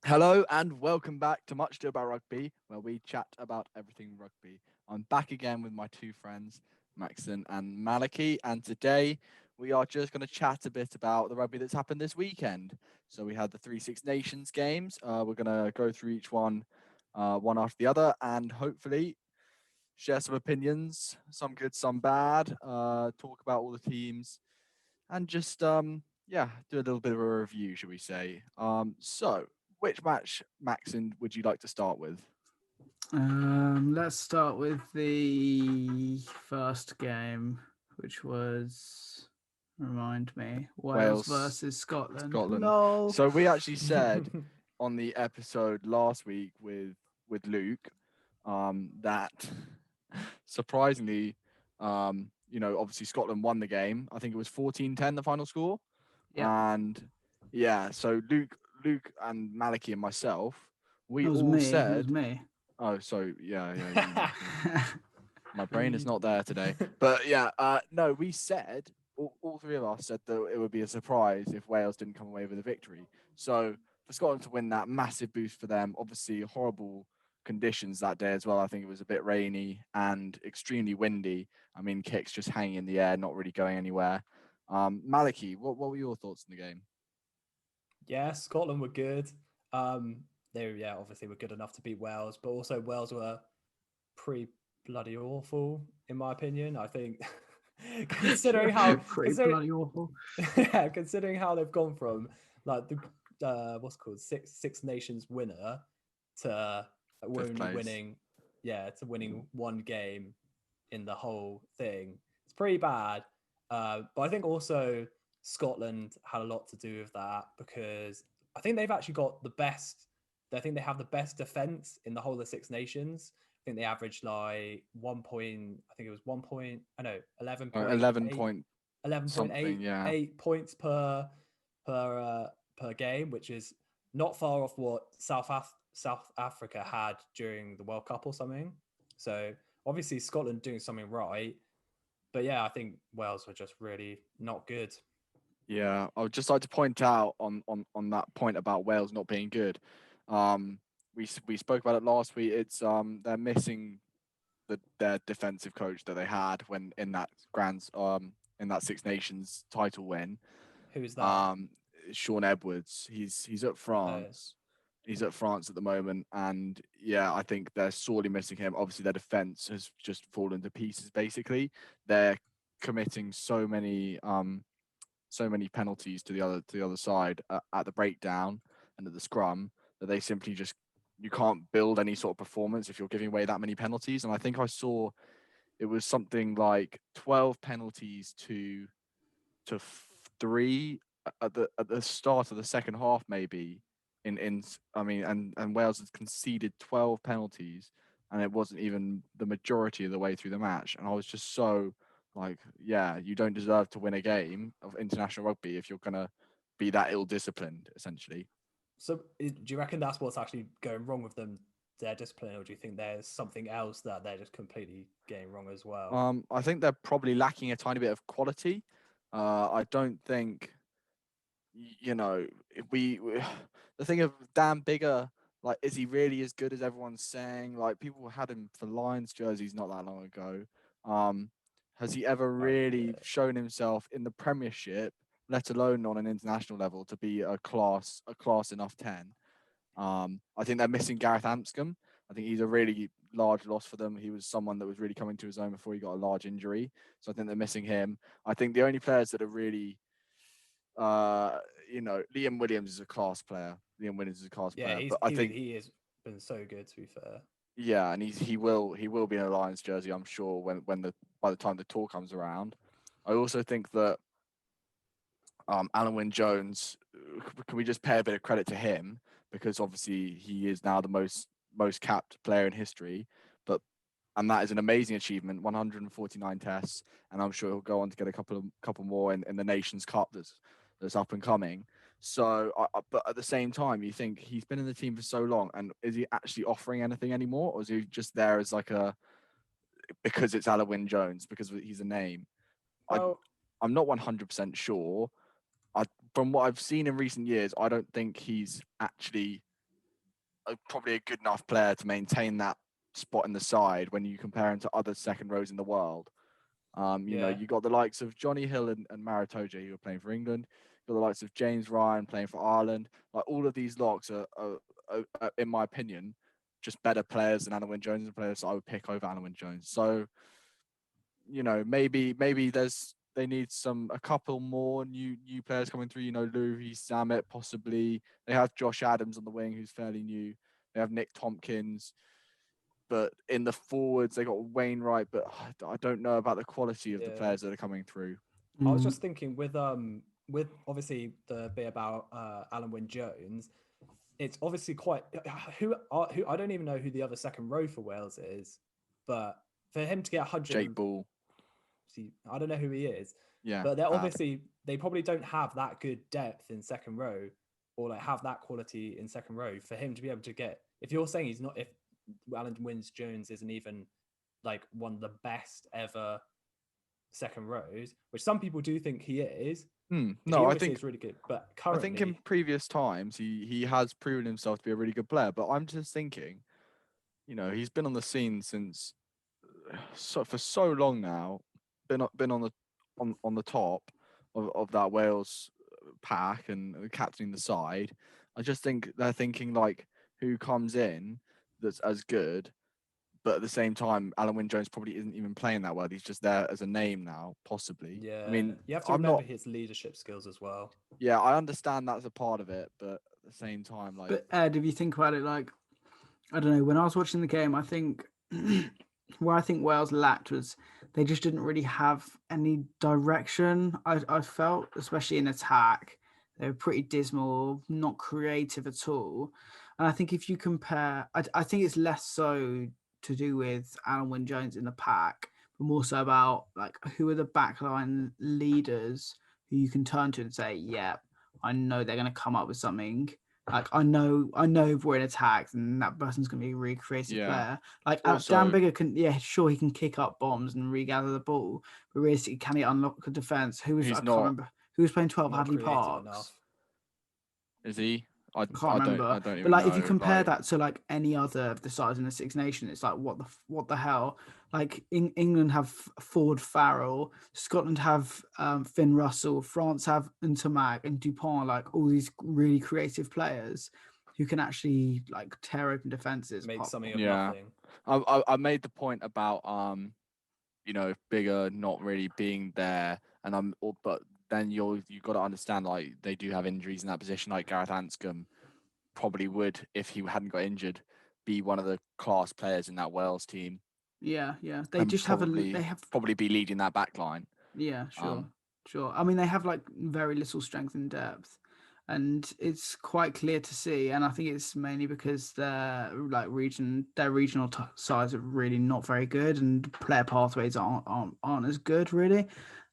Hello and welcome back to Much Ado About Rugby, where we chat about everything rugby. I'm back again with my two friends, Macsen and Maliki, and today we are just going to chat a bit about the rugby that's happened this weekend. So we had the three Six Nations games. We're going to go through each one, one after the other, and hopefully share some opinions, some good, some bad. Talk about all the teams, and just do a little bit of a review, should we say? So which match, Maxon, would you like to start with? Let's start with the first game, which was, remind me, Wales Wales, versus Scotland. Scotland. Lol. So we actually said on the episode last week with Luke that surprisingly, obviously Scotland won the game. I think it was 14-10 the final score. Yep, And yeah, so Luke and Maliki and myself, we it was all me. It was said, me. oh, so yeah, you, Maliki. My brain is not there today. But yeah, no, we said, all three of us said that it would be a surprise if Wales didn't come away with a victory. So for Scotland to win that, massive boost for them. Obviously, horrible conditions that day as well. I think it was a bit rainy and extremely windy. I mean, kicks just hanging in the air, not really going anywhere. Maliki, what were your thoughts in the game? Yeah, Scotland were good. They obviously were good enough to beat Wales, but also Wales were pretty bloody awful in my opinion. I think considering how Pretty considering bloody awful. yeah, considering how they've gone from like the what's it called six nations winner to Fifth only place. winning one game in the whole thing. It's pretty bad. But I think also Scotland had a lot to do with that because I think they've actually got the best. I think they have the best defense in the whole of Six Nations. I think they averaged like 1 point. I think it was 1 point. I know 11 11.8, point eleven point something, eight yeah. eight points per game, which is not far off what South Africa had during the World Cup or something. So obviously Scotland doing something right, but yeah, I think Wales were just really not good. Yeah, I would just like to point out on that point about Wales not being good. Um, we spoke about it last week. It's they're missing their defensive coach that they had when in that Six Nations title win. Who's that? Um, Sean Edwards. He's at Uh, France. He's at France at the moment, and yeah, I think they're sorely missing him. Obviously, their defense has just fallen to pieces. Basically, they're committing so many penalties to the other side at the breakdown and at the scrum that they simply just you can't build any sort of performance if you're giving away that many penalties. And I think I saw it was something like 12 penalties to three at the start of the second half, maybe. In I mean, and Wales has conceded 12 penalties, and it wasn't even the majority of the way through the match. And I was just so like, yeah, you don't deserve to win a game of international rugby if you're gonna be that ill disciplined, essentially. so do you reckon that's what's actually going wrong with them, their discipline, or do you think there's something else that they're just completely getting wrong as well? I think they're probably lacking a tiny bit of quality. I don't think you know, if the thing of Dan Bigger, like, is he really as good as everyone's saying? Like, people had him for Lions jerseys not that long ago. Um, has he ever really Yeah. shown himself in the Premiership, let alone on an international level, to be a class enough 10? I think they're missing Gareth Amscombe. I think he's a really large loss for them. He was someone that was really coming to his own before he got a large injury. So I think they're missing him. I think the only players that are really uh, Liam Williams is a class player. Liam Williams is a class Yeah, player, but I think he has been so good, to be fair. yeah, and he will be in a Lions jersey, I'm sure, when the by the time the tour comes around. I also think that Alan Wynne Jones, can we just pay a bit of credit to him because obviously he is now the most capped player in history, but and that is an amazing achievement, 149 tests, and I'm sure he'll go on to get a couple more in the Nations Cup that's up and coming. So, but at the same time, you think he's been in the team for so long, and is he actually offering anything anymore, or is he just there as like a because it's Alan Wynne Jones because he's a name? I Well, I'm not 100% sure. I From what I've seen in recent years, I don't think he's actually probably a good enough player to maintain that spot in the side when you compare him to other second rows in the world. You know, you got the likes of Johnny Hill and Maritoje who are playing for England. You got the likes of James Ryan playing for Ireland. Like all of these locks are in my opinion, just better players than Alan Wynne-Jones and players I would pick over Alan Wynne-Jones. So, you know, maybe they need a couple more new players coming through. You know, Louis Zamet possibly. They have Josh Adams on the wing, who's fairly new. They have Nick Tompkins. But in the forwards, they got Wainwright, but I don't know about the quality of the players that are coming through. I was just thinking with obviously the bit about Alan Wynne-Jones, it's obviously quite who I don't even know who the other second row for Wales is, but for him to get 100, Jake Ball, I don't know who he is. Yeah, but they're obviously they probably don't have that good depth in second row, or like have that quality in second row for him to be able to get. If you're saying he's not, if Alan Wynne-Jones isn't even like one of the best ever second rows, which some people do think he is. No, I think it's really good. But currently, I think in previous times he has proven himself to be a really good player. But I'm just thinking, you know, he's been on the scene since for so long now. Been on the top of that Wales pack and captaining the side. I just think they're thinking like who comes in that's as good. But at the same time, Alan Wynne-Jones probably isn't even playing that well. He's just there as a name now, possibly. Yeah, I mean, you have to remember his leadership skills as well. Yeah, I understand that's a part of it, but at the same time, like. But Ed, if you think about it, like, I don't know, when I was watching the game, I think where I think Wales lacked was they just didn't really have any direction. I felt, especially in attack, they were pretty dismal, not creative at all. And I think if you compare, I think it's less so to do with Alan Wynne-Jones in the pack, but more so about like who are the backline leaders who you can turn to and say, yeah, I know they're going to come up with something. Like I know if we're in attack, then that person's going to be a really creative player. Like Also, Dan Biggar can, sure, he can kick up bombs and regather the ball, but realistically, can he unlock a defense? I can't remember who was playing 12. Hadley Parks. Enough. Is he? I can't remember. I don't even but like, know. If you compare that to like any other of the sides in the Six Nations, it's like what the hell? Like England have Ford Farrell, Scotland have Finn Russell, France have Ntamack and Dupont, like all these really creative players who can actually like tear open defenses. Make something of nothing. I made the point about you know, Biggar not really being there, and but then you've got to understand like they do have injuries in that position. Like Gareth Anscombe probably would, if he hadn't got injured, be one of the class players in that Wales team. Yeah. They just probably be leading that back line. Yeah, sure. I mean, they have like very little strength and depth, and it's quite clear to see. And I think it's mainly because their regional sides are really not very good, and player pathways aren't as good really.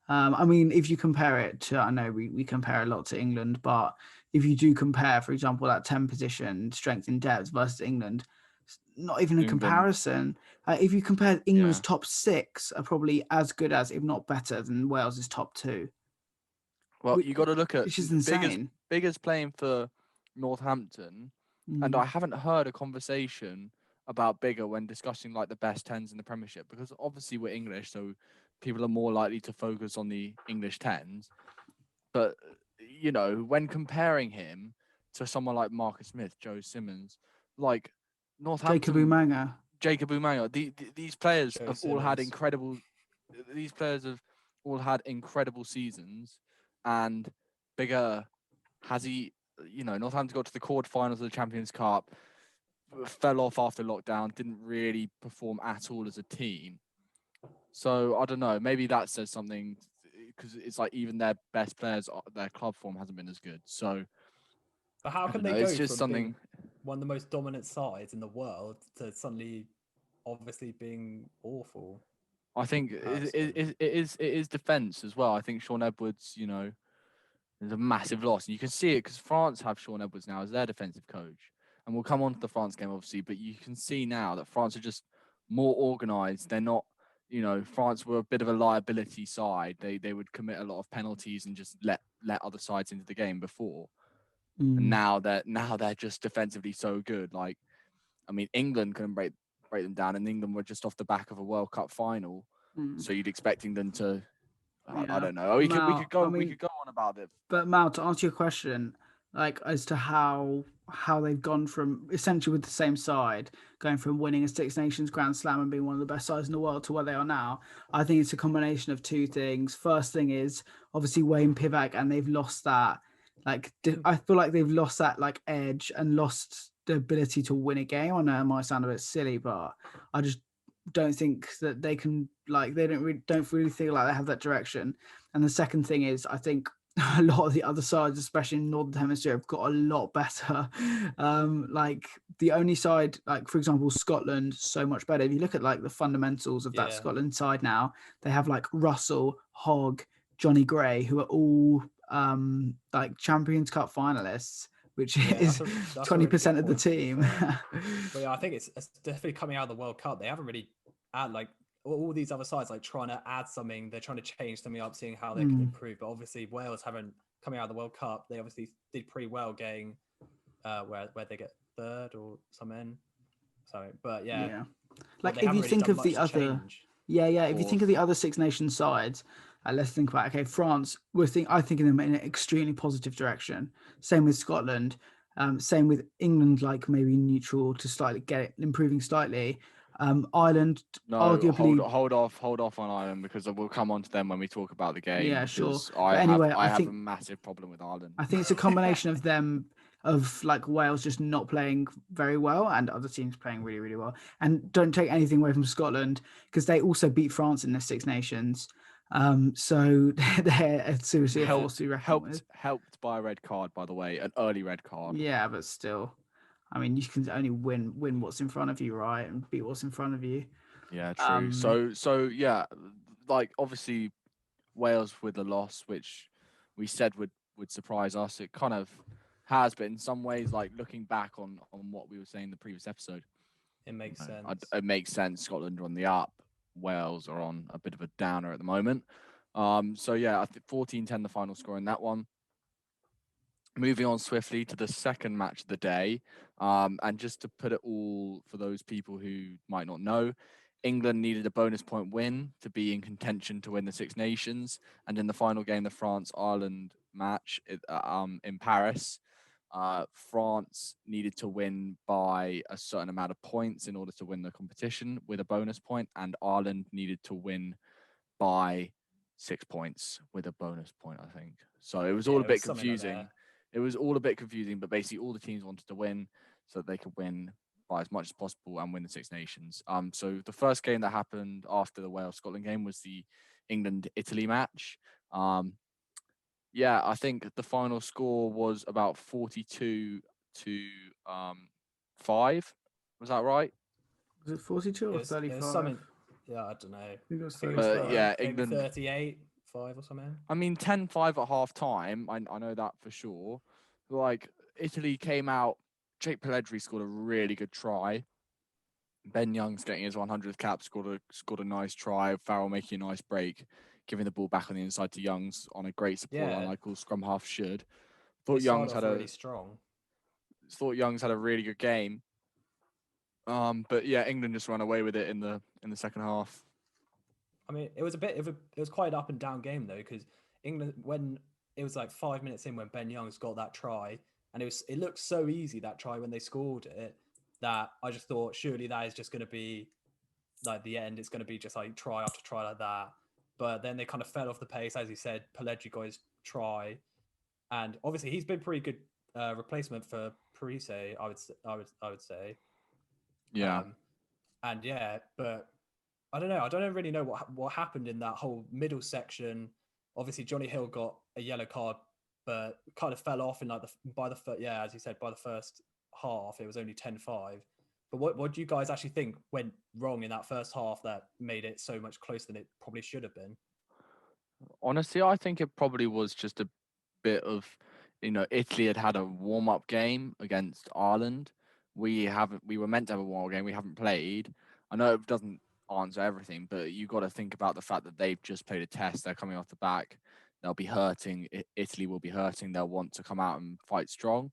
I mean, if you compare it to, I know we compare a lot to England, but if you do compare, for example, that 10 position strength and depth versus England, not even a comparison. If you compare England's top 6 are probably as good as, if not better than Wales's top 2. Well, you got to look at which is insane. Biggar's playing for Northampton, and I haven't heard a conversation about Biggar when discussing like the best 10s in the Premiership, because obviously we're English, so people are more likely to focus on the English 10s. But you know, when comparing him to someone like Marcus Smith, Joe Simmons, like Northampton, Jacob Umanga, these players have all had incredible. These players have all had incredible seasons, and Biggar Northampton got to the quarterfinals of the Champions Cup, fell off after lockdown, didn't really perform at all as a team. So I don't know, maybe that says something, because it's like even their best players, their club form hasn't been as good. So, but how can they go from being one of the most dominant sides in the world to suddenly, obviously, being awful? I think it is defense as well. I think Sean Edwards, you know, is a massive loss, and you can see it because France have Sean Edwards now as their defensive coach, and we'll come on to the France game obviously. But you can see now that France are just more organised. They're not, you know, France were a bit of a liability side. They would commit a lot of penalties and just let other sides into the game before. and now they're just defensively so good. Like, I mean, England couldn't break them down, and England were just off the back of a World Cup final. So you'd expect England to. I don't know. We could go on about it. But Mal, to answer your question, like as to how they've gone from essentially with the same side, going from winning a Six Nations Grand Slam and being one of the best sides in the world to where they are now, I think it's a combination of two things. First thing is obviously Wayne Pivac, and they've lost that. Like I feel like they've lost that like edge and lost the ability to win a game. I know it might sound a bit silly, but I just don't think that they can, like, they don't really feel like they have that direction. And the second thing is, I think a lot of the other sides, especially in Northern Hemisphere, have got a lot better. Like the only side, like for example, Scotland, so much better. If you look at like the fundamentals of that Scotland side now, they have like Russell, Hogg, Johnny Gray, who are all like Champions Cup finalists, which is 20% of the team. But yeah, I think it's definitely coming out of the World Cup. They haven't really had like all these other sides like trying to add something. They're trying to change something up, seeing how they can improve. But obviously Wales haven't coming out of the World Cup. They obviously did pretty well getting where they get third or something. So, but yeah. Like if you think of the other, if you think of the other Six Nations sides, let's think about, okay, France, I think of them in an extremely positive direction. Same with Scotland, same with England, like maybe neutral to slightly get it improving slightly. Ireland, arguably. Hold off on Ireland, because we'll come on to them when we talk about the game. Yeah, sure. I have a massive problem with Ireland. I think it's a combination of them, of like Wales just not playing very well and other teams playing really, really well. And don't take anything away from Scotland, because they also beat France in the Six Nations. So they're seriously a force to reckon with. Helped by a red card, by the way, an early red card. Yeah, but still, I mean, you can only win what's in front of you, right, and beat what's in front of you. Yeah, true. So yeah, like obviously Wales with the loss, which we said would surprise us. It kind of has, but in some ways, like looking back on what we were saying in the previous episode, it makes sense. It makes sense. Scotland are on the up. Wales are on a bit of a downer at the moment. So yeah, I think 14-10 the final score in that one. Moving on swiftly to the second match of the day. And just to put it all for those people who might not know, England needed a bonus point win to be in contention to win the Six Nations. And in the final game, the France-Ireland match in Paris, France needed to win by a certain amount of points in order to win the competition with a bonus point, and Ireland needed to win by 6 points with a bonus point, I think. So it was all a bit confusing. It was all a bit confusing, but basically all the teams wanted to win so that they could win by as much as possible and win the Six Nations. So the first game that happened after the Wales-Scotland game was the England-Italy match. Yeah, I think the final score was about 42-5. Was that right? Was it 42 or 35? Yeah, I don't know. I think it was 35. Yeah, England 38-5 or something. I mean, 10-5 at half time. I know that for sure. Like Italy came out. Jake Pellegrini scored a really good try. Ben Young's getting his 100th cap, scored a nice try. Farrell making a nice break, giving the ball back on the inside to Youngs on a great support line, like all scrum half should. Thought Youngs had really strong. Thought Youngs had a really good game. But yeah, England just ran away with it in the second half. I mean, it was quite an up and down game though, because England, when it was like 5 minutes in when Ben Youngs got that try, and it looked so easy, that try when they scored it, that I just thought surely that is just going to be like the end. It's going to be just like try after try like that. But then they kind of fell off the pace, as you said. Pellegrini got his try, and obviously he's been pretty good replacement for Parise, I would say. Yeah. And yeah, but I don't know. I don't really know what happened in that whole middle section. Obviously, Johnny Hill got a yellow card, but kind of fell off in like as you said, by the first half, it was only 10-5. But what do you guys actually think went wrong in that first half that made it so much closer than it probably should have been? Honestly, I think it probably was just a bit of, Italy had a warm-up game against Ireland. We were meant to have a warm-up game. We haven't played. I know it doesn't answer everything, but you got to think about the fact that they've just played a test. They're coming off the back. they'll be hurting. Italy will be hurting. They'll want to come out and fight strong.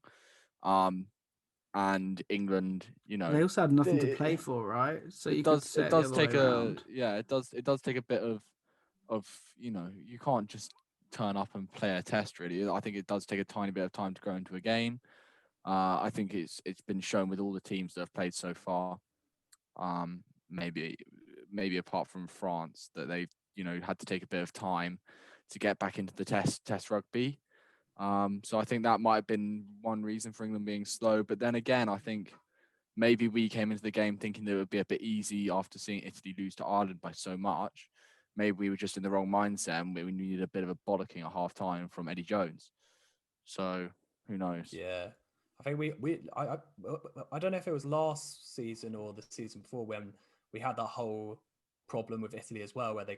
And England, They also had nothing to it- play for, right? So it you could does say it it the does other way take around. it does take a bit of you can't just turn up and play a test really. I think it does take a tiny bit of time to grow into a game. I think it's been shown with all the teams that have played so far. Maybe apart from France, that they've had to take a bit of time to get back into the test rugby. So I think that might have been one reason for England being slow. But then again, I think maybe we came into the game thinking that it would be a bit easy after seeing Italy lose to Ireland by so much. Maybe we were just in the wrong mindset and we needed a bit of a bollocking at half time from Eddie Jones. So who knows? Yeah, I think I don't know if it was last season or the season before when we had that whole problem with Italy as well, where they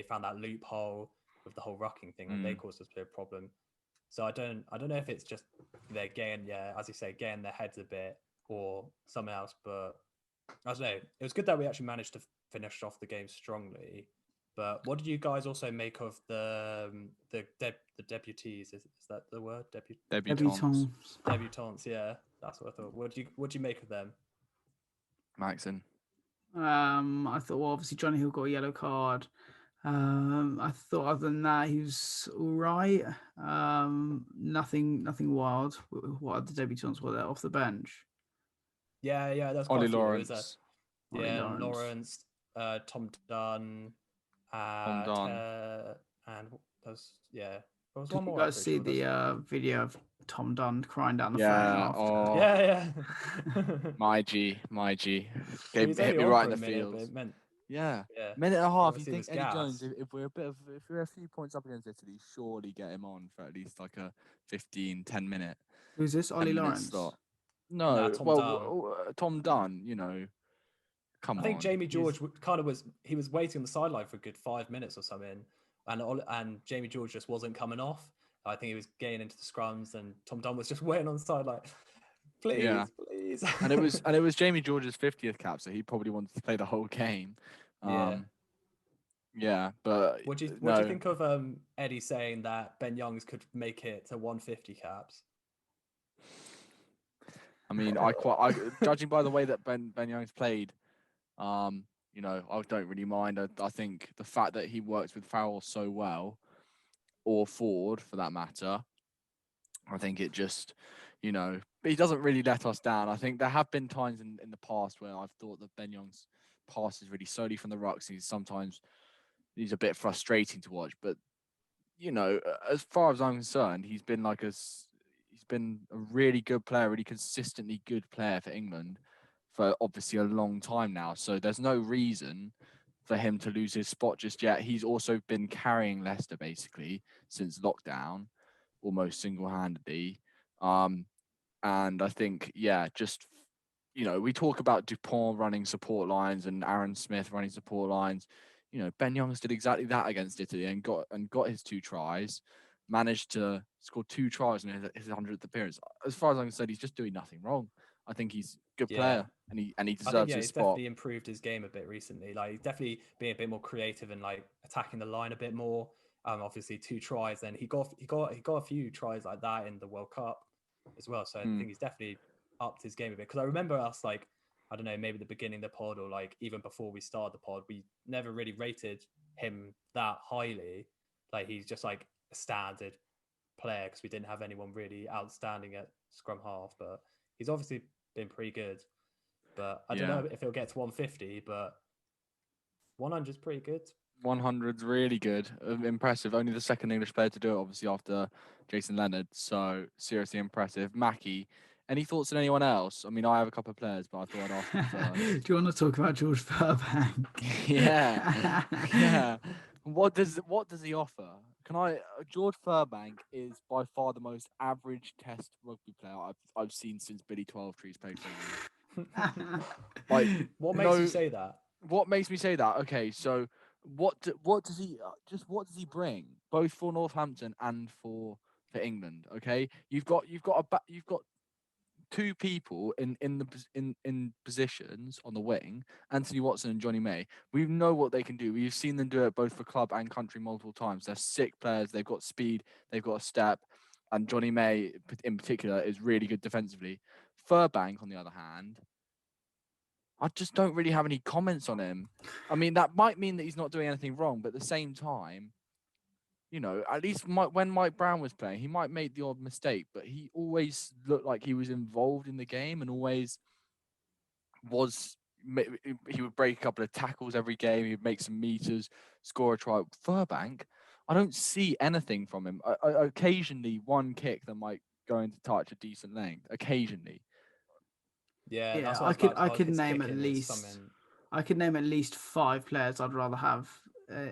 found that loophole with the whole rucking thing, and they caused us a bit of problem. So I don't know if it's just they're getting, as you say, getting their heads a bit or something else. But I don't know. It was good that we actually managed to finish off the game strongly. But what did you guys also make of the debutees? Is that the word? Debutants. Debutantes, yeah, that's what I thought. What do you make of them? Maxon. I thought, well, obviously Johnny Hill got a yellow card. I thought other than that, he was all right. Nothing wild. What other debutants were there off the bench? Yeah, that's Ollie quite a few. Lawrence. Ollie Lawrence, Tom Dunn, Tom Dunn. and there was There was Did one you more. I'm guys pretty see sure there's- the video of Tom Dunn crying down the phone Yeah. after? Oh, Yeah. my G. He was Hit only me on right for in a the minute, but field. it meant Yeah. yeah. Minute and a half. You Obviously, think it was Eddie Jones, gas. if we're a few points up against Italy, surely get him on for at least like a 10 minute. Who's this? 10 Ollie minute Lawrence? slot. Nah, No, Tom well, Tom Dunn, come I on. think Jamie George kind of was waiting on the sideline for a good 5 minutes or something, and Jamie George just wasn't coming off. I think he was getting into the scrums, and Tom Dunn was just waiting on the sideline. Please. and it was Jamie George's 50th cap, so he probably wanted to play the whole game. Yeah. Yeah, but What do you no. think of Eddie saying that Ben Youngs could make it to 150 caps? I mean, I judging by the way that Ben Youngs played, I don't really mind. I think the fact that he works with Farrell so well, or Ford for that matter, I think it just, he doesn't really let us down. I think there have been times in the past where I've thought that Ben Youngs passes really solely from the rucks. He's a bit frustrating to watch, but as far as I'm concerned, he's been a really good player, really consistently good player for England for obviously a long time now. So there's no reason for him to lose his spot just yet. He's also been carrying Leicester basically since lockdown, almost single-handedly. And I think, we talk about Dupont running support lines and Aaron Smith running support lines. Ben Youngs did exactly that against Italy and got his 2 tries, managed to score 2 tries in his 100th appearance. As far as I'm concerned, he's just doing nothing wrong. I think he's a good player and he deserves his he's spot. definitely improved his game a bit recently. Like he's definitely being a bit more creative and like attacking the line a bit more. Obviously 2 tries, and he got a few tries like that in the World Cup as well. So I think he's definitely upped his game a bit. Because I remember us I don't know, maybe the beginning of the pod or like even before we started the pod, we never really rated him that highly. Like he's just like a standard player because we didn't have anyone really outstanding at scrum half. But he's obviously been pretty good. But I don't know if it'll get to 150, but 100 is pretty good. 100's really good, impressive. Only the second English player to do it, obviously after Jason Leonard. So seriously impressive. Mackie, any thoughts on anyone else? I mean, I have a couple of players, but I thought I'd ask you first. Do you want to talk about George Furbank? Yeah. What does he offer? George Furbank is by far the most average Test rugby player I've seen since Billy 12trees played for England. What makes you say that? What makes me say that? Okay, so what does he bring both for Northampton and for England? Okay, you've got two people in positions on the wing, Anthony Watson and Johnny May. We know what they can do. We've seen them do it both for club and country multiple times. They're sick players. They've got speed. They've got a step. And Johnny May, in particular, is really good defensively. Furbank, on the other hand, I just don't really have any comments on him. I mean, that might mean that he's not doing anything wrong, but at the same time, you know, at least when Mike Brown was playing, he might make the odd mistake, but he always looked like he was involved in the game and always was. He would break a couple of tackles every game. He'd make some meters, score a try. Furbank, I don't see anything from him. Occasionally, one kick that might go into touch a decent length. Occasionally. Yeah, that's Yeah, what I could his name at kicking is least. something. I could name at least 5 players I'd rather have.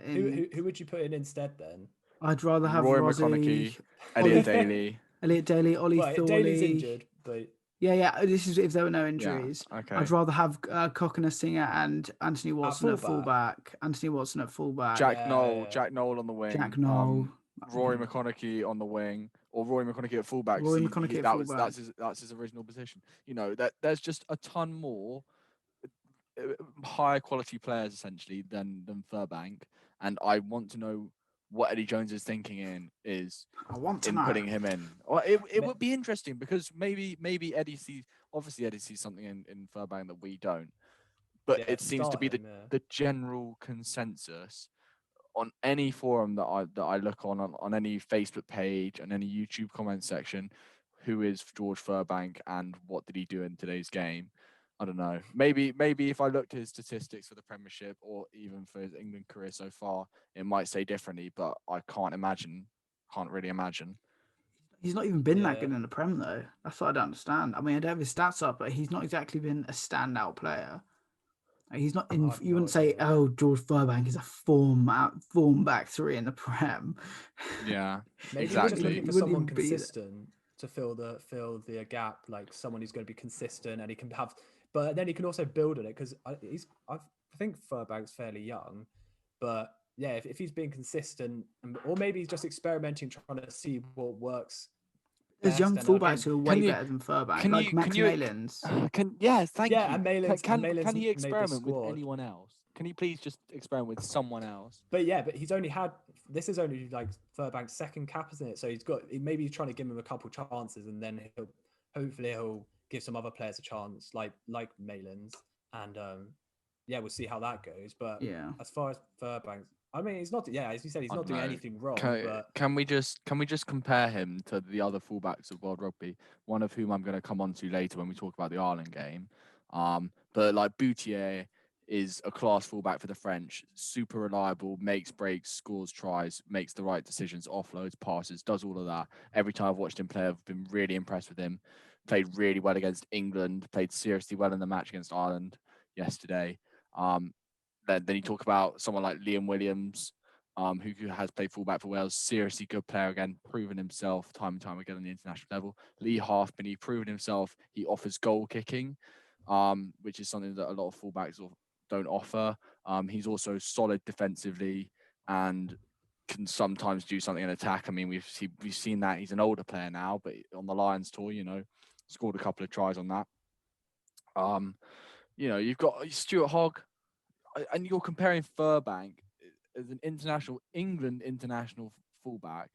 Who would you put in instead then? I'd rather have Roy Rozzy, McConaughey, Elliot Daly. Elliot Daly, Ollie Well, Thorley. Daly's injured, but Yeah. This is if there were no injuries. Yeah, okay. I'd rather have Coconut Singer and Anthony Watson at fullback. Anthony Watson at fullback. Jack Noel on the wing. Jack Noel. Rory McConaughey on the wing, or Rory McConaughey at fullback. Rory McConaughey at fullback. That's his original position. You know, there's just a ton more higher quality players essentially than Furbank, and I want to know what Eddie Jones is thinking in putting him in. Well, it would be interesting because maybe Eddie sees something in Furbank that we don't, but it seems to be the general consensus on any forum that I look on any Facebook page and any YouTube comment section. Who is George Furbank and what did he do in today's game? I don't know. Maybe if I looked at his statistics for the Premiership or even for his England career so far, it might say differently, but I can't really imagine. He's not even been that good in the Prem though. That's what I don't understand. I mean, I don't have his stats up, but he's not exactly been a standout player. He's not in. You wouldn't say, "Oh, George Furbank is a form back 3 in the Prem." Yeah, maybe exactly. He's looking for someone consistent to fill the gap, like someone who's going to be consistent and he can have. But then he can also build on it because I think Furbank's fairly young, but yeah, if he's being consistent, or maybe he's just experimenting, trying to see what works. There's young fullbacks who are way better than Furbank, like Max Malins. Thank you. And Malins. Can he experiment with anyone else? Can he please just experiment with someone else? But he's only had. This is only like Furbank's second cap, isn't it? So maybe he's trying to give him a couple chances, and then he'll give some other players a chance, like Malins, and we'll see how that goes. But as far as Furbank, I mean, he's not. Yeah, as you said, he's not doing anything wrong. Can we just compare him to the other fullbacks of World Rugby? One of whom I'm going to come on to later when we talk about the Ireland game. But like Boutier is a class fullback for the French, super reliable, makes breaks, scores tries, makes the right decisions, offloads, passes, does all of that. Every time I've watched him play, I've been really impressed with him. Played really well against England, played seriously well in the match against Ireland yesterday. Then you talk about someone like Liam Williams, who has played fullback for Wales, seriously good player again, proven himself time and time again on the international level. Lee Halfpenny, proven himself. He offers goal kicking, which is something that a lot of fullbacks don't offer. He's also solid defensively and can sometimes do something in attack. I mean, we've seen that. He's an older player now, but on the Lions tour, scored a couple of tries on that. You've got Stuart Hogg, and you're comparing Furbank as an England international fullback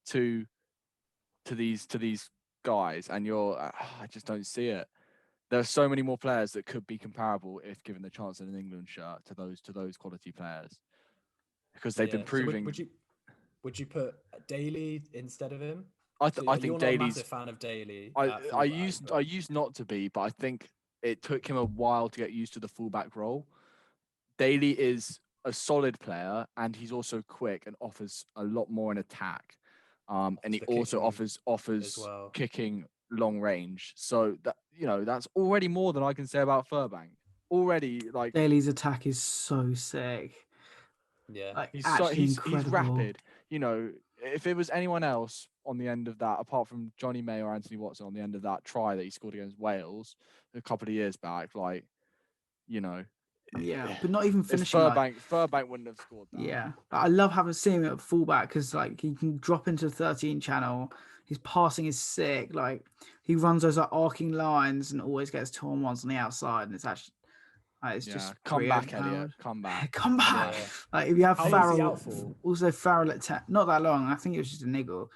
to these guys, and I just don't see it. There are so many more players that could be comparable if given the chance in an England shirt to those quality players, because they've been proving. So would you put Daly instead of him? I think Daly's. Not a massive fan of Daly. I used not to be, but I think it took him a while to get used to the fullback role. Daly is a solid player, and he's also quick and offers a lot more in attack. And he also offers kicking long range. So that that's already more than I can say about Furbank. Already, like Daly's attack is so sick. Yeah, he's rapid. If it was anyone else on the end of that, apart from Johnny May or Anthony Watson on the end of that try that he scored against Wales a couple of years back, Yeah, but not even finishing. Furbank wouldn't have scored that. Yeah, I love seeing him at fullback because he can drop into the 13 channel. His passing is sick. Like he runs those like arcing lines and always gets 2-on-1s on the outside, and it's actually it's just come pretty back, Elliot. overpowered. Come back. Come back. Yeah. Like if you have How long is he Farrell, out for? also Farrell at 10, not that long. I think it was just a niggle.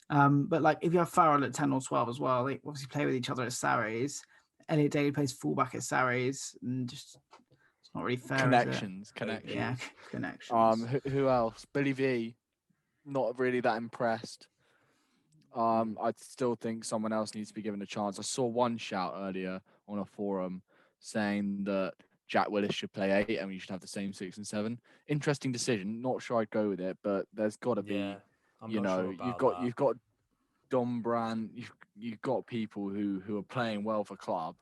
But like if you have Farrell at 10 or 12 as well, they obviously play with each other at Sarries. Elliot Daly plays fullback at Sarries, and just it's not really fair. Connections. Yeah, connections. Who else? Billy V. Not really that impressed. I still think someone else needs to be given a chance. I saw one shout earlier on a forum saying that Jack Willis should play 8 and we should have the same 6 and 7. Interesting decision. Not sure I'd go with it, but there's got to be. Yeah, I'm not sure about that. You've got Don Brand. You've got people who are playing well for club,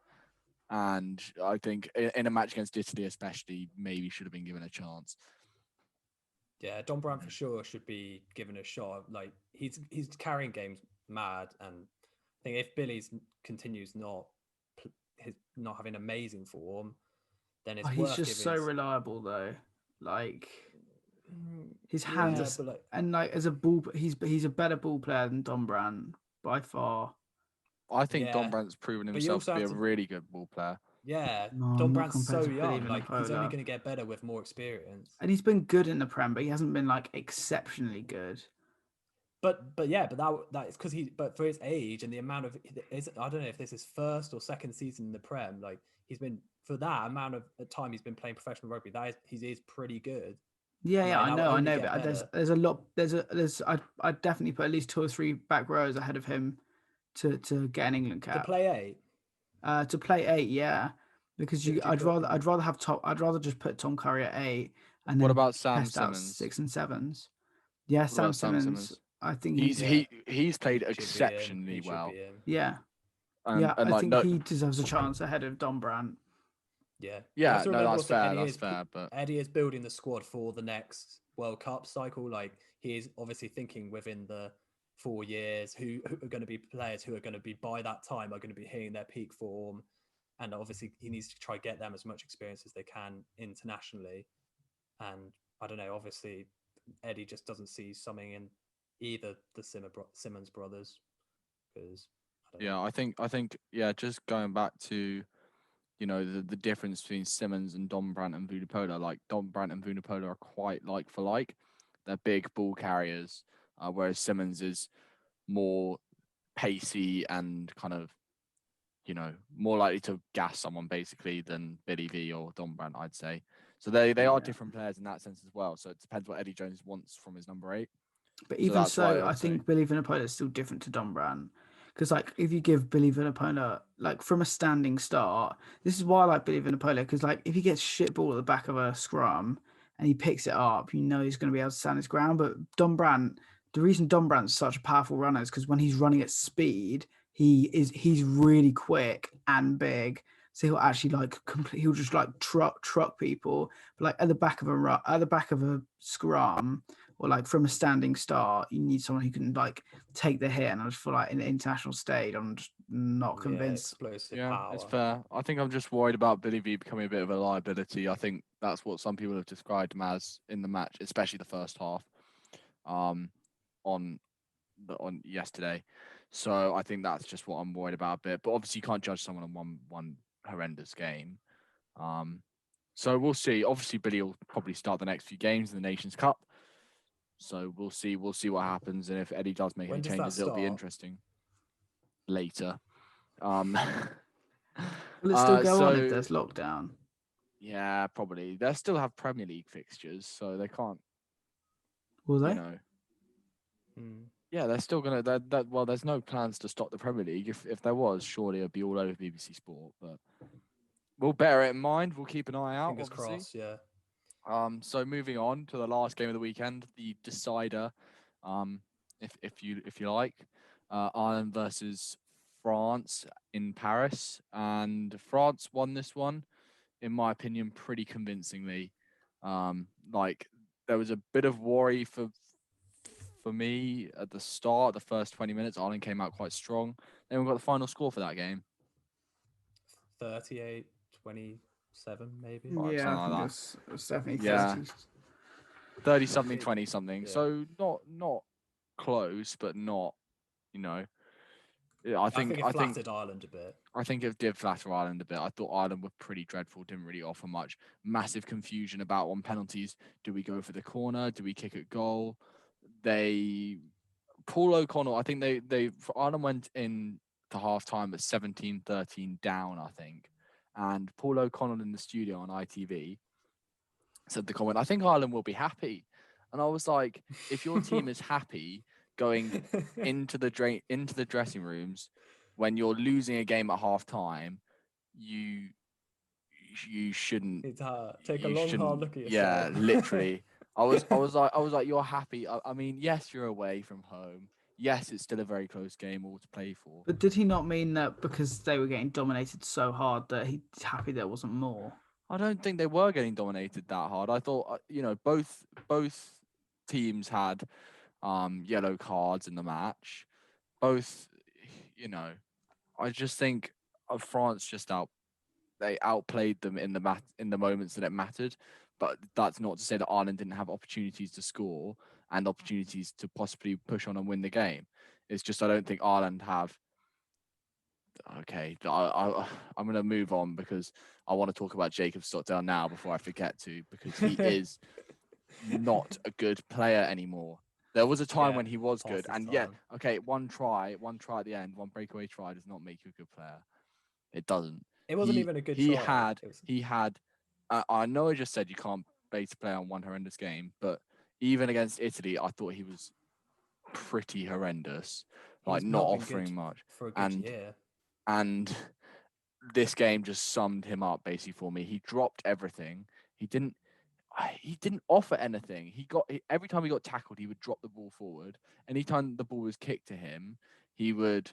and I think in a match against Italy, especially, maybe should have been given a chance. Yeah, Don Brandt for sure should be given a shot. Like he's carrying games mad, and I think if Billy's continues not having amazing form, then it's worth he's just so reliable though. Like his hands and like as a ball, he's a better ball player than Don Brandt by far. I think Don Brandt's proven himself to be a really good ball player. Yeah, No, Don Brandt's so young. Like he's only Vunipola. going to get better with more experience. And he's been good in the Prem, but he hasn't been like exceptionally good. But that is because but for his age and the amount of I don't know if this is first or second season in the Prem. Like he's been for that amount of time he's been playing professional rugby. He is pretty good. Yeah, I know. But there's a lot. I'd definitely put at least 2 or 3 back rows ahead of him to get an England cap. To play 8. To play 8, yeah, because I'd rather just put Tom Curry at 8 and then what about Sam test out Simmons? 6 and 7s. Yeah, Sam Simmons. I think he's played exceptionally well. Yeah, and I like, think he deserves a chance ahead of Don Brandt. Yeah, that's fair. That's fair. But Eddie is building the squad for the next World Cup cycle. Like he is obviously thinking within the 4 years who are going to be players who are going to be by that time are going to be hitting their peak form, and obviously he needs to try get them as much experience as they can internationally. And I don't know, obviously Eddie just doesn't see something in either the Simmons brothers because I think just going back to the difference between Simmons and Don Brandt and Vunipola, like Don Brandt and Vunipola are quite like for like. They're big ball carriers, whereas Simmons is more pacey and kind of, more likely to gas someone basically than Billy V or Don Brandt, I'd say. So they are different players in that sense as well. So it depends what Eddie Jones wants from his number 8. But even so, I think Billy Vunipola is still different to Don Brandt. Because, like, if you give Billy Vunipola, like, from a standing start, this is why I like Billy Vunipola, because, like, if he gets shit ball at the back of a scrum and he picks it up, he's going to be able to stand his ground. But Don Brandt, the reason Don Brandt's such a powerful runner is because when he's running at speed, he's really quick and big. So he'll actually, like, he'll just, like, truck people. But, like, at the back of a scrum, or like from a standing start, you need someone who can like take the hit. And I just feel like in the international stage, I'm just not convinced. Power. It's fair. I think I'm just worried about Billy V becoming a bit of a liability. I think that's what some people have described him as in the match, especially the first half, on yesterday. So I think that's just what I'm worried about a bit. But obviously, you can't judge someone on one horrendous game. So we'll see. Obviously, Billy will probably start the next few games in the Nations Cup. So we'll see what happens, and if Eddie does make any changes, it'll be interesting. Later. Will it still go on if there's lockdown? Yeah, probably. They'll still have Premier League fixtures, so they can't. Will they? Yeah, they're still gonna. Well, there's no plans to stop the Premier League. If there was, surely it'd be all over BBC Sport. But we'll bear it in mind. We'll keep an eye out. Fingers crossed. Yeah. So moving on to the last game of the weekend, the decider, if you like, Ireland versus France in Paris, and France won this one, in my opinion, pretty convincingly. Like there was a bit of worry for me at the start, the first 20 minutes. Ireland came out quite strong. Then we got the final score for that game. 38-27, maybe. Yeah, I think it was definitely 30-something, 20-something. So not close, but not You know, yeah, I think it flattered Ireland a bit. I think it did flatter Ireland a bit. I thought Ireland were pretty dreadful, didn't really offer much. Massive confusion about on penalties. Do we go for the corner? Do we kick at goal? Paul O'Connell, I think Ireland went in to half time at 17-13 down, I think. And Paul O'Connell in the studio on ITV said the comment, I think Ireland will be happy. And I was like, if your team is happy going into the dressing rooms when you're losing a game at half time, you shouldn't take a long hard look at yourself. Yeah, literally. I was like, you're happy. I mean, yes, you're away from home. Yes, it's still a very close game all to play for. But did he not mean that because they were getting dominated so hard that he's happy there wasn't more? I don't think they were getting dominated that hard. I thought, both teams had yellow cards in the match. Both, I just think France they outplayed them in the moments that it mattered. But that's not to say that Ireland didn't have opportunities to score and opportunities to possibly push on and win the game. It's just I don't think Ireland have. Okay, I'm going to move on because I want to talk about Jacob Stockdale now before I forget to, because he is not a good player anymore. There was a time when he was good, and yet, okay, one try at the end, one breakaway try does not make you a good player. It doesn't. It wasn't even a good try. He had. I know I just said you can't base a player on one horrendous game, but even against Italy, I thought he was pretty horrendous, like not offering much for a good year. And this game just summed him up basically for me. He dropped everything. He didn't offer anything. Every time he got tackled, he would drop the ball forward. Anytime the ball was kicked to him, he would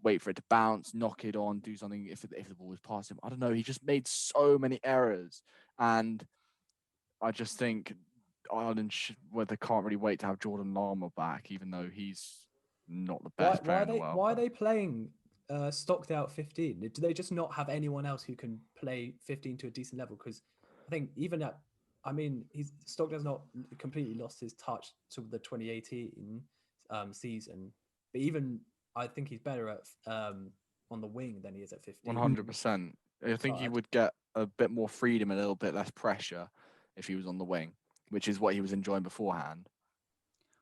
wait for it to bounce, knock it on, do something if the ball was past him. I don't know. He just made so many errors. And I just think Ireland they can't really wait to have Jordan Lama back, even though he's not the best player in the world. Why are they playing Stockdale 15? Do they just not have anyone else who can play 15 to a decent level? Because I think even Stockdale's not completely lost his touch to the 2018 season, but even I think he's better at on the wing than he is at 15. 100%. I think he would get a bit more freedom, a little bit less pressure if he was on the wing, which is what he was enjoying beforehand.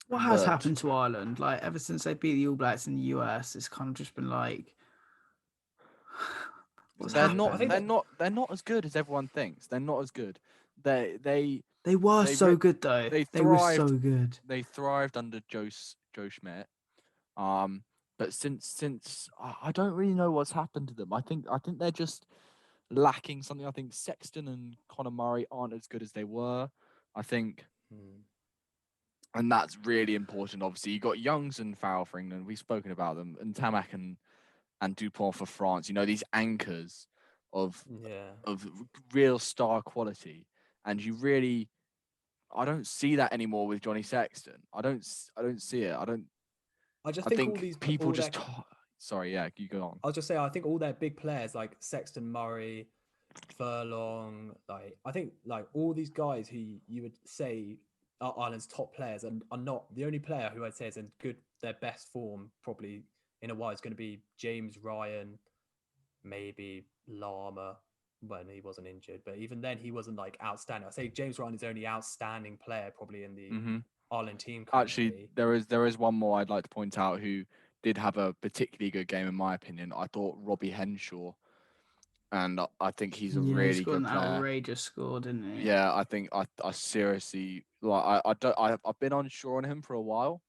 What has happened to Ireland? Like ever since they beat the All Blacks in the US, it's kind of just been like they're not as good as everyone thinks. They're not as good. They were so good though. They were so good. They thrived under Joe Schmidt. But since I don't really know what's happened to them. I think they're just lacking something. I think Sexton and Conor Murray aren't as good as they were. I think. And that's really important. Obviously, you got Youngs and Farrell for England. We've spoken about them, and Ntamack and Dupont for France. These anchors of real star quality, and I don't see that anymore with Johnny Sexton. I don't see it. I think all these people Sorry, yeah, you go on. I'll just say I think all their big players like Sexton, Murray, Furlong, I think all these guys who you would say are Ireland's top players and are not. The only player who I'd say is in their best form probably in a while is going to be James Ryan, maybe Lama when he wasn't injured, but even then he wasn't outstanding. I'd say James Ryan is the only outstanding player probably in the Ireland team currently. Actually, there is one more I'd like to point out who did have a particularly good game in my opinion. I thought Robbie Henshaw, and I think he's a really good player. An outrageous score, didn't he? Yeah, I think I seriously I've been unsure on him for a while,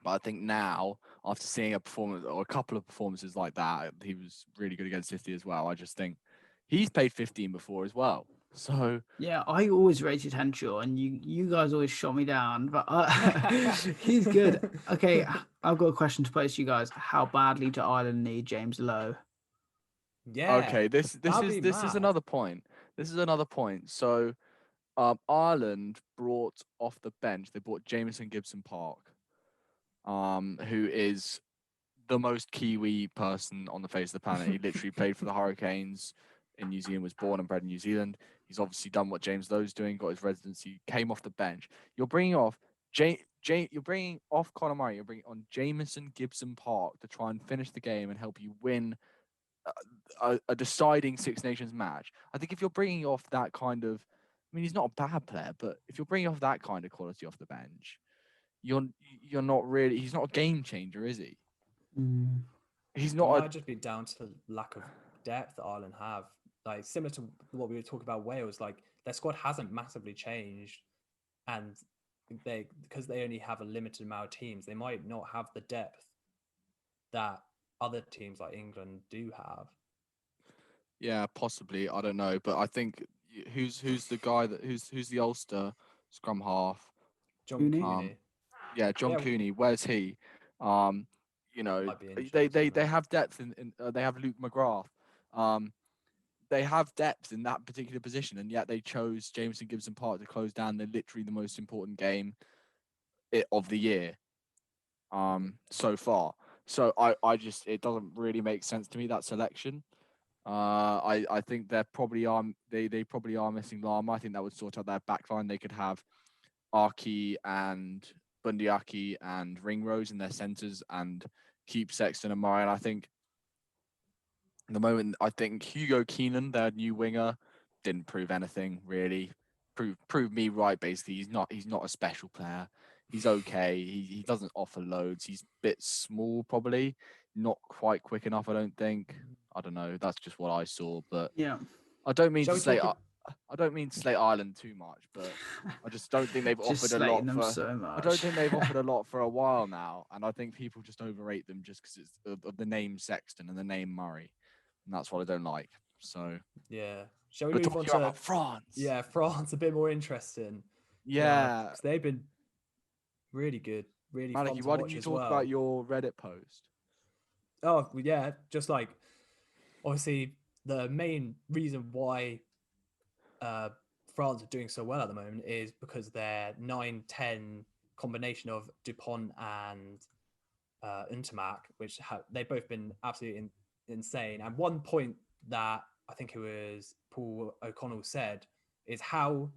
but I think now after seeing a performance or a couple of performances like that, he was really good against City as well. I just think he's played 15 before as well. So yeah, I always rated Henshaw, and you guys always shot me down. But he's good. Okay, I've got a question to pose to you guys. How badly do Ireland need James Lowe? Yeah. Okay, this is another point. This is another point. So, Ireland brought off the bench. They brought Jamison Gibson Park, who is the most Kiwi person on the face of the planet. He literally played for the Hurricanes in New Zealand, was born and bred in New Zealand. He's obviously done what James Lowe's doing, got his residency, came off the bench. You're bringing off You're bringing off Conor Murray. You're bringing on Jamison Gibson Park to try and finish the game and help you win a deciding Six Nations match. I think if you're bringing off that kind of, I mean, he's not a bad player, but if you're bringing off that kind of quality off the bench, you're not really. He's not a game changer, is he? Mm. He's It not. might just be down to lack of depth that Ireland have. Like similar to what we were talking about Wales, like their squad hasn't massively changed, and because they only have a limited amount of teams, they might not have the depth that other teams like England do have. Yeah, possibly. I don't know, but I think who's the guy who's the Ulster scrum half? John Cooney? Cooney Yeah, John Yeah. Cooney. Where's he? You know, might be they interesting. have depth in they have Luke McGrath. They have depth in that particular position, and yet they chose Jameson Gibson Park to close down literally the most important game of the year. So far. So I just it doesn't really make sense to me, that selection. I think they probably are missing Lama. I think that would sort out their backline. They could have Archie and Bundyaki and Ringrose in their centres and keep Sexton and Murray. And I think at the moment, I think Hugo Keenan, their new winger, didn't prove anything really. Prove me right. Basically, he's not a special player. He's okay. He doesn't offer loads. He's a bit small, probably not quite quick enough. I don't think. I don't know. That's just what I saw. But Yeah. I don't mean Shall to we slate. talk I don't mean to slate Ireland too much, but I just don't think they've Just offered a slating lot them for. so much. I don't think they've offered a lot for a while now, and I think people just overrate them just because it's of the name Sexton and the name Murray, and that's what I don't like. So, Yeah. Shall we but move on talking to about France? Yeah, France, a bit more interesting. Yeah. Because they've been really good, really Maliki, fun to why watch didn't you as talk well. about your Reddit post? Oh, yeah, just like obviously the main reason why France are doing so well at the moment is because their 9-10 combination of Dupont and Ntamack, which they've both been absolutely insane. And one point that I think it was Paul O'Connell said is, how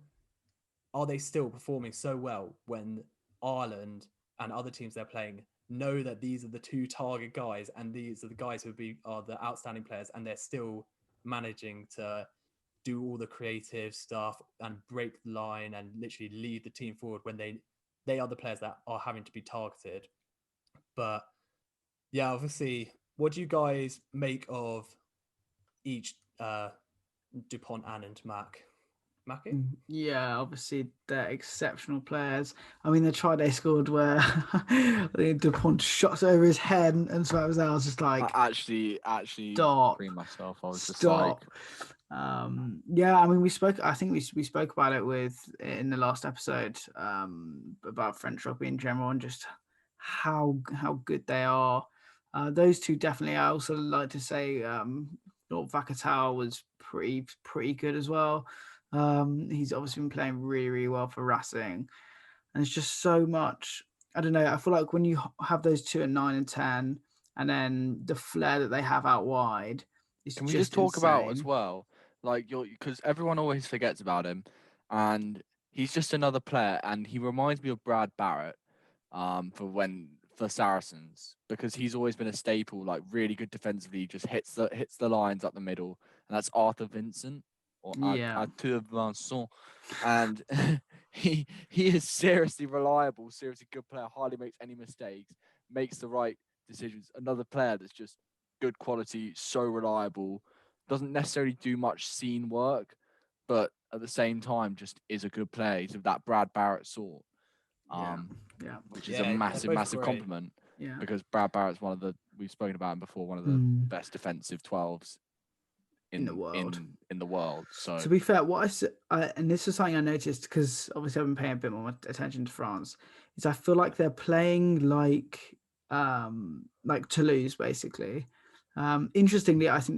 are they still performing so well when Ireland and other teams they're playing know that these are the two target guys and these are the guys who are the outstanding players, and they're still managing to do all the creative stuff and break the line and literally lead the team forward when they are the players that are having to be targeted. But yeah, obviously, what do you guys make of each Dupont and Ntamack? Mackie? Yeah, obviously they're exceptional players. I mean, the try they scored where I think Dupont shots over his head and so I was just like, I actually stop, creamed myself. I was just stop. like, Yeah, I mean, I think we spoke about it in the last episode about French rugby in general and just how good they are. Those two definitely. I also like to say Lord Vakatawa was pretty good as well. He's obviously been playing really, really well for Racing, and it's just so much. I don't know. I feel like when you have those two at 9 and 10, and then the flair that they have out wide, can we just talk about as well, like because everyone always forgets about him, and he's just another player, and he reminds me of Brad Barrett, for Saracens, because he's always been a staple, like really good defensively, just hits the lines up the middle, and that's Arthur Vincent or Arthur Vincent, and he is seriously reliable, seriously good player, hardly makes any mistakes, makes the right decisions. Another player that's just good quality, so reliable, doesn't necessarily do much scene work, but at the same time just is a good player. He's of that Brad Barrett sort. Which is a massive compliment. Yeah. Because Brad Barrett's we've spoken about him before, one of the best defensive 12s in the world. So to be fair, what I said, and this is something I noticed because obviously I've been paying a bit more attention to France, is I feel like they're playing like Toulouse basically. Interestingly, I think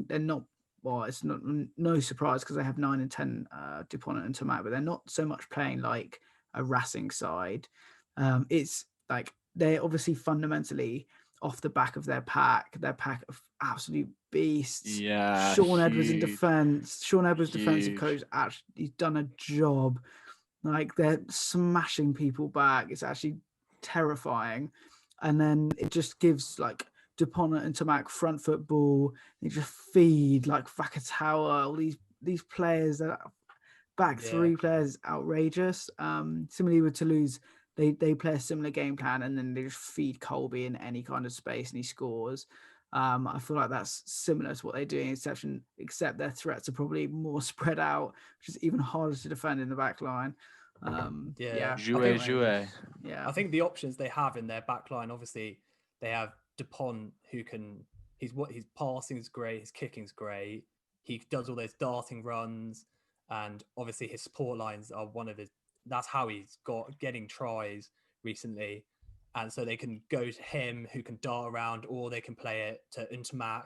they're not. Well, it's not no surprise because they have 9 and 10 Dupont and Ntamack, but they're not so much playing like a Racing side. It's like they're obviously fundamentally off the back of their pack of absolute beasts. Yeah, Sean Edwards in defense. Sean Edwards defensive coach, actually, he's done a job. Like they're smashing people back. It's actually terrifying. And then it just gives like Dupont and Ntamack front foot ball. They just feed like Vakatawa, all these players that back Yeah. three players outrageous. Similarly with Toulouse, they play a similar game plan and then they just feed Colby in any kind of space and he scores. I feel like that's similar to what they do in Exception, except their threats are probably more spread out, which is even harder to defend in the back line. Yeah. Jouer. Yeah. I think the options they have in their back line, obviously, they have Dupont, who can, his passing is great, his kicking's great. He does all those darting runs, and obviously his support lines are that's how he's got getting tries recently. And so they can go to him, who can dart around, or they can play it to Ntamack,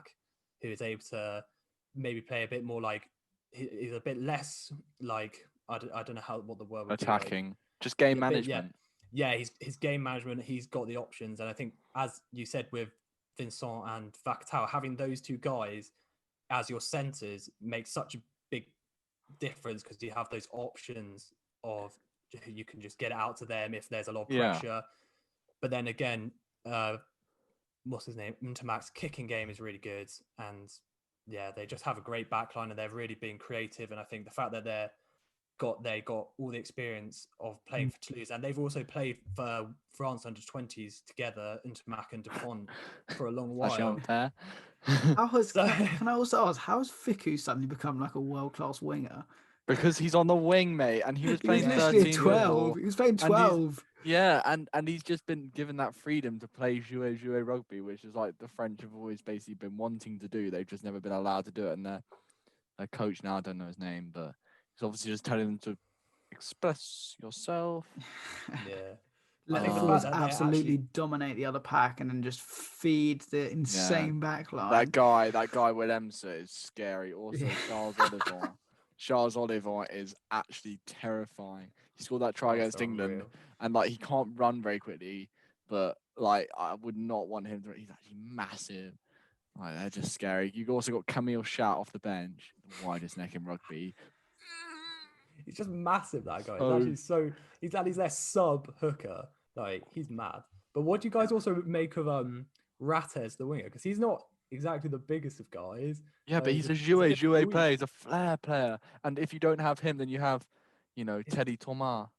who is able to maybe play a bit more like, he's a bit less like, I don't know what the word would Attacking. be. Just game Yeah, management. Yeah, his game management, he's got the options. And I think, as you said with Vincent and Vakatawa, having those two guys as your centres makes such a big difference because you have those options of you can just get it out to them if there's a lot of pressure. But then again, what's his name? Ntamack's kicking game is really good. And yeah, they just have a great backline and they're really being creative. And I think the fact that they got all the experience of playing for Toulouse, and they've also played for France under 20s together, Ntamack and Dupont, for a long while. Can I also ask, how has Fiku suddenly become like a world-class winger? Because he's on the wing, mate, and he was playing literally 13 12. He was playing 12. And he's just been given that freedom to play jouer rugby, which is like the French have always basically been wanting to do. They've just never been allowed to do it. And their coach now, I don't know his name, but he's obviously just telling them to express yourself. Yeah. Let the forwards absolutely dominate the other pack and then just feed the insane backline. That guy Willemse is scary. Also, Charles Oliver is actually terrifying. He scored that try against England, and like he can't run very quickly, but like I would not want him to. He's actually massive. Like they're just scary. You've also got Camille Chat off the bench, the widest neck in rugby. He's just massive, that guy. He's actually their sub hooker. Like, he's mad. But what do you guys also make of Rates, the winger? Because he's not exactly the biggest of guys. Yeah, but he's a jouer player. He's a flair player. And if you don't have him, then you have, Teddy Thomas.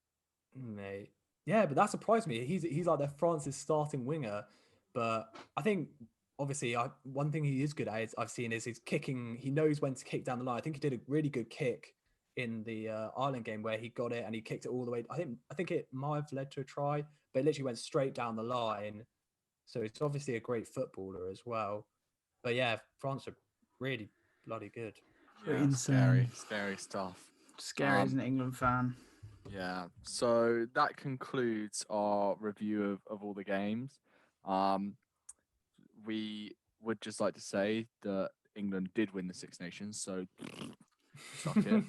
Mate. Yeah, but that surprised me. He's like their France's starting winger. But I think, obviously, one thing he is good at, I've seen, is his kicking. He knows when to kick down the line. I think he did a really good kick in the Ireland game where he got it and he kicked it all the way. I think it might have led to a try, but it literally went straight down the line. So it's obviously a great footballer as well. But yeah, France are really bloody good. Yeah, insane. Scary stuff. Scary as an England fan. Yeah. So that concludes our review of all the games. We would just like to say that England did win the Six Nations, so suck it.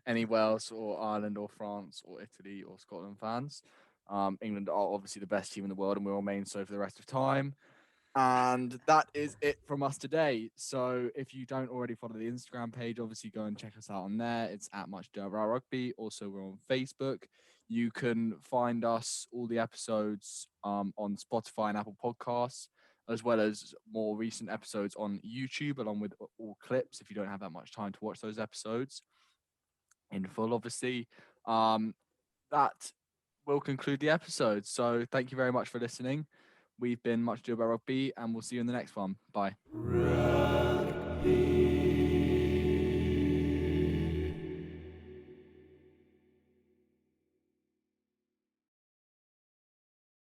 Any Wales or Ireland or France or Italy or Scotland fans, England are obviously the best team in the world and will remain so for the rest of time. And that is it from us today. So if you don't already follow the Instagram page, obviously go and check us out on there. It's at Much Rugby. Also, we're on Facebook. You can find us, all the episodes, on Spotify and Apple Podcasts, as well as more recent episodes on YouTube, along with all clips if you don't have that much time to watch those episodes in full, obviously. That will conclude the episode. So thank you very much for listening. We've been Much Ado About Rugby, and we'll see you in the next one. Bye. Rugby.